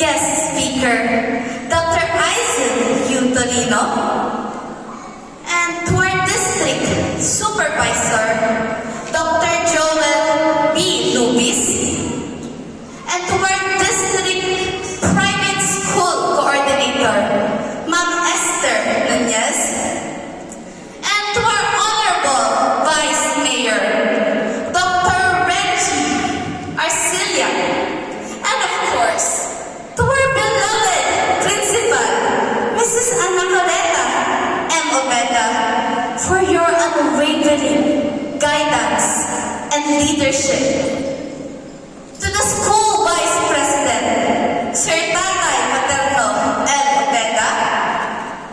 guest speaker, Dr. Itsy and to our district supervisor, Dr. Joel B. Lubis, and to our district private school coordinator, Ma'am Esther Nunez, and to our honorable Vice Mayor, Dr. Reggie Arcilia, and of course, to our beloved Principal, Mrs. Anacoleta M. Obeda, for your unwavering guidance and leadership. To the school Vice President, Sir Tatay Paterno L. Obeda,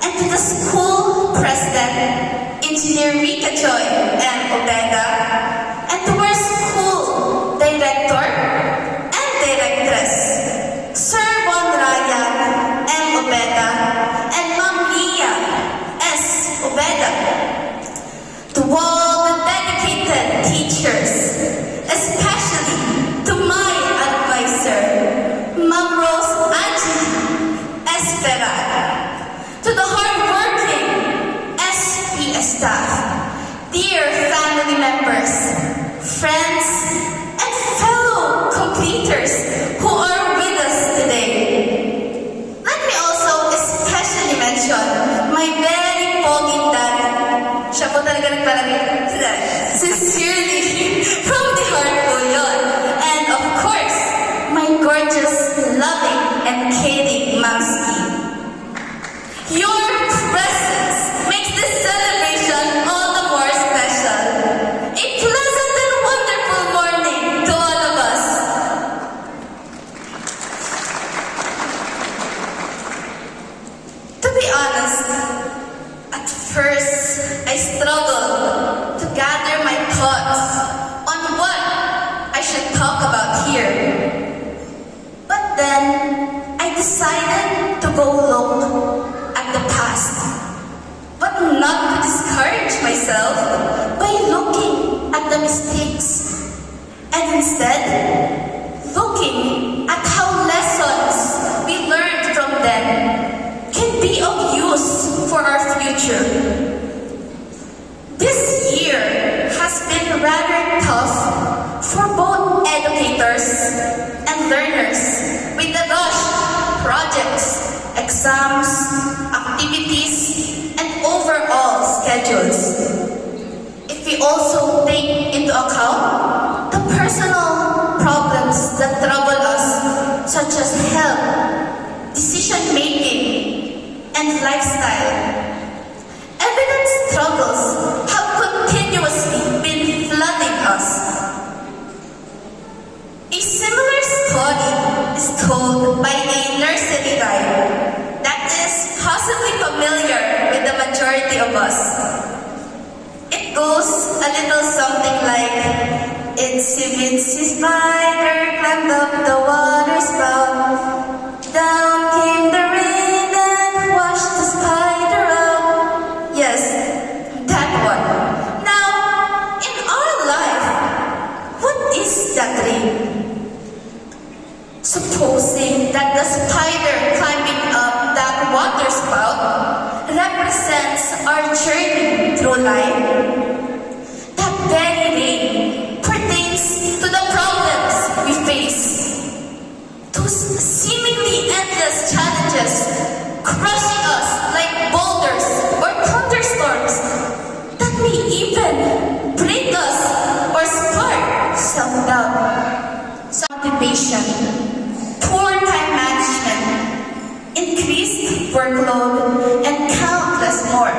and to the school President, Engineer Rika Joy M. Obeda, and to our school Director and Directress, Sir Juan Ryan M. Obeda, and Ma'am Lia S. Obeda. To all the dedicated teachers, especially to my advisor, Ma'am Rose Angie Espera, to the hardworking SPS staff, dear family members, friends, and fellow completers who are with us today. Let me also especially mention my very pogging dad. Siya po talaga nagpalagay. Sincerely, from the heart po yun. And of course, my gorgeous, loving, and caring Mamski. Your presence makes this celebration all the more special. A pleasant and wonderful morning to all of us. To be honest, at first, I struggled to gather my thoughts on what I should talk about here. But then, I decided to go look at the past, but not to discourage myself by looking at the mistakes, and instead, looking at how lessons we learned from them can be of use for our future. This year has been rather tough for both educators and learners with the rush projects, exams, activities, and overall schedules. If we also take into account the personal problems that trouble us, such as health, decision-making, and lifestyle, evident struggles have continuously been flooding us. A similar story is told by a nursery rhyme that is possibly familiar with the majority of us. It goes a little something like, Itsy Bitsy spider climbed up the water spout, down came the rain and washed the spider out. Yes, that one. Now, in our life, what is that rain? Supposing that the spider climbing up that water spout represents our journey through life, that very rain pertains to the problems we face, those seemingly endless challenges crushing us like boulders or thunderstorms that may even break us or spark self-doubt, motivation, poor time management, increased workload, and countless more.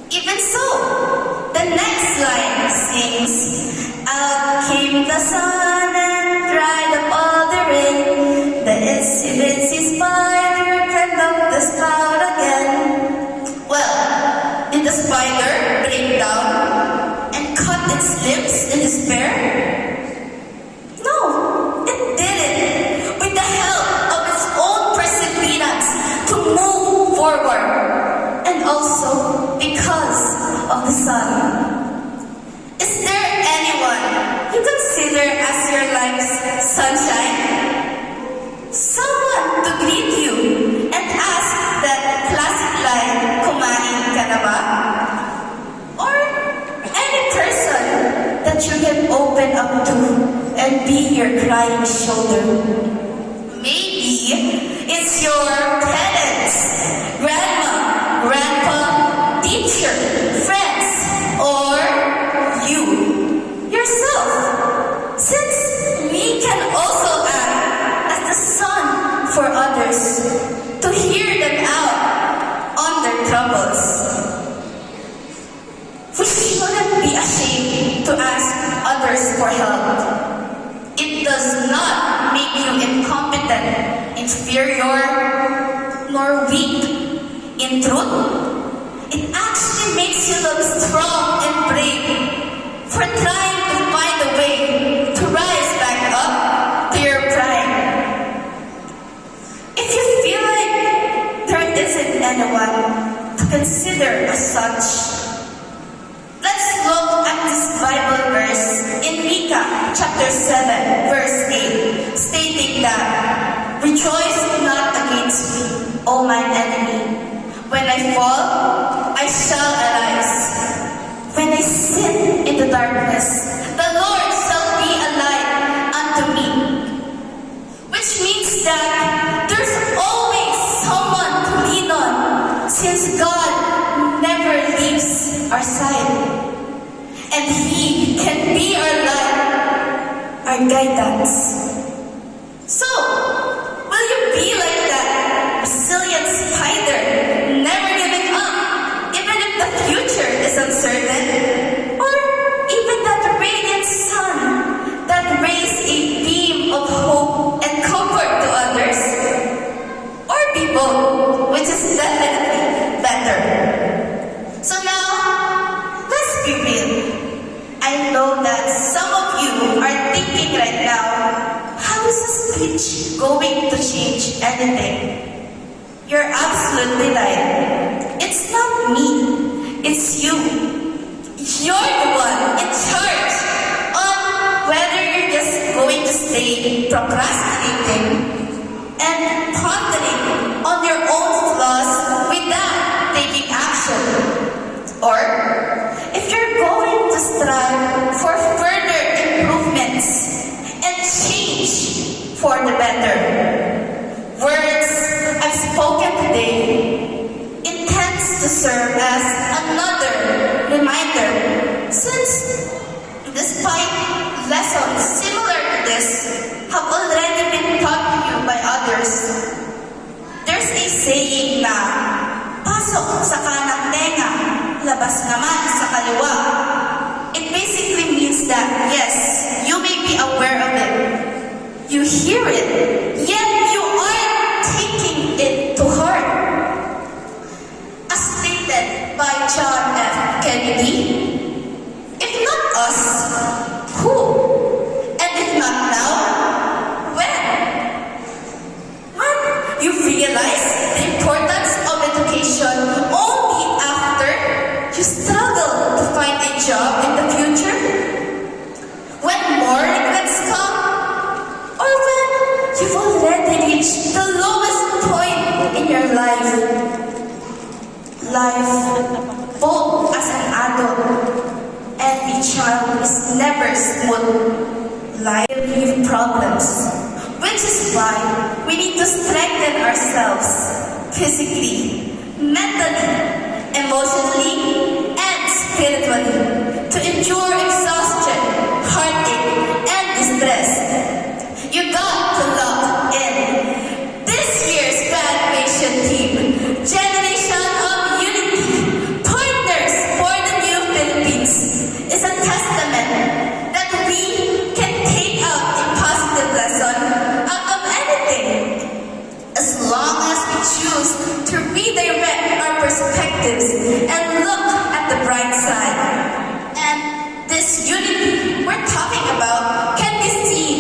Even so, the next line sings, out came the sun and dried up all the rain. The itsy bitsy spider climbed up the spout again. Well, did the spider break down and cut its limbs in despair? No, it didn't. With the help of its own perseverance to move forward, and also because of the sun. Is there anyone you consider as your life's sunshine? someone to greet you and ask that classic line, "Kumain ka na ba?" Or any person that you can open up to and be your crying shoulder. Maybe it's your parents, grandma, grandpa, teacher, friends, or you, yourself. Since we can also act as the sun for others to hear them out on their troubles. We shouldn't be ashamed to ask others for help. It does not make you incompetent, inferior, nor weak. In truth, it actually makes you look strong and brave for trying to find a way to rise back up to your pride. If you feel like there isn't anyone to consider as such, let's look at this Bible verse in Micah chapter 7 verse 8, stating that, "Rejoice not against me, O mine enemy. When I fall, I shall arise. When I sit in the darkness, the Lord shall be a light unto me." Which means that there's always someone to lean on, since God never leaves our side. And He can be our light, our guidance. So, will you be like that resilient spider, never giving up, even if the future is uncertain? Or even that radiant sun that rays a beam of hope and comfort to others? Or be both, which is definitely better. So now, let's be real. I know that some of you are thinking right now, how is this speech going to change anything? You're absolutely right. It's not me. It's you. You're the one in charge on whether you're just going to stay procrastinating and pondering on your own flaws without taking action. Or if you're going to strive for further improvements and change for the better. Words I've spoken today intends to serve as another reminder, since despite lessons similar to this have already been taught to you by others, there's a saying na, "Pasok sa kanang tenga, labas naman sa kaliwa." It basically means that, yes, you may be aware of it, you hear it, yet you aren't taking it to heart. As stated by John F. Kennedy, if not us, who? And if not now, when? When you realize the importance of education only after you struggle to find a job in the future? When more regrets come? Or when you've already reached the lowest point in your life? Life, both as an adult and a child, is never smooth. Life with problems, which is why we need to strengthen ourselves physically, mentally, emotionally, and spiritually to endure exhaustion, heartache, and distress. You got to lock in. This year's graduation team, Generation of Unity, Partners for the New Philippines, is a testament that we can take out a positive lesson out of anything, as long as we choose to redirect our perspectives and look at the bright side. And this unity we're talking about can be seen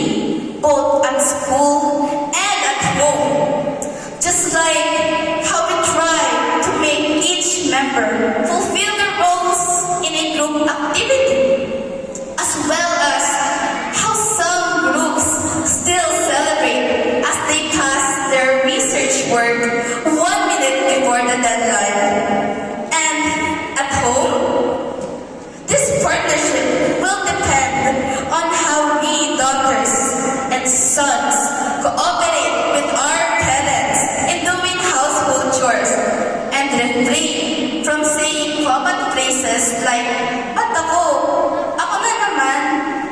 both at school and at home. Just like how we try to make each member fulfill their roles in a group activity, as well as how some groups still celebrate as they pass work 1 minute before the deadline. And at home, this partnership will depend on how we daughters and sons cooperate with our parents in doing household chores and refrain from saying common phrases like, "Ba't ako? Ako na naman,"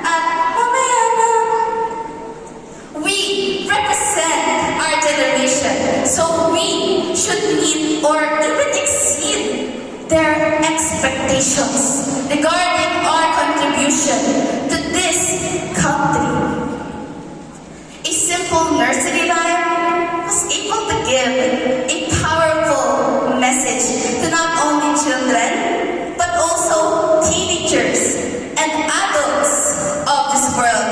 at "mamaya na." We represent our generation, so we should meet or even exceed their expectations regarding our contribution to this country. A simple nursery rhyme was able to give a powerful message to not only children, but also teenagers and adults of this world.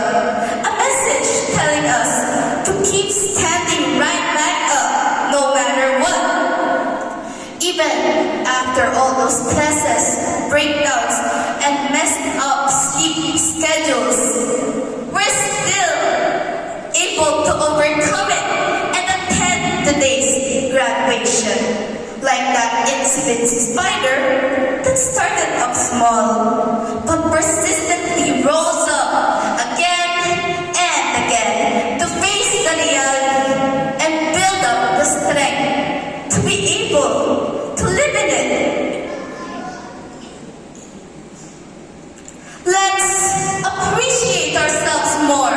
A message telling us to keep standing right back up no matter what. Even after all those stresses, breakdowns, and messed up sleep schedules, we're still able to overcome it and attend today's graduation. Like that Itsy spider that started up small, but persistently rose up again and again to face the reality and build up the strength to be able to live in it. Let's appreciate ourselves more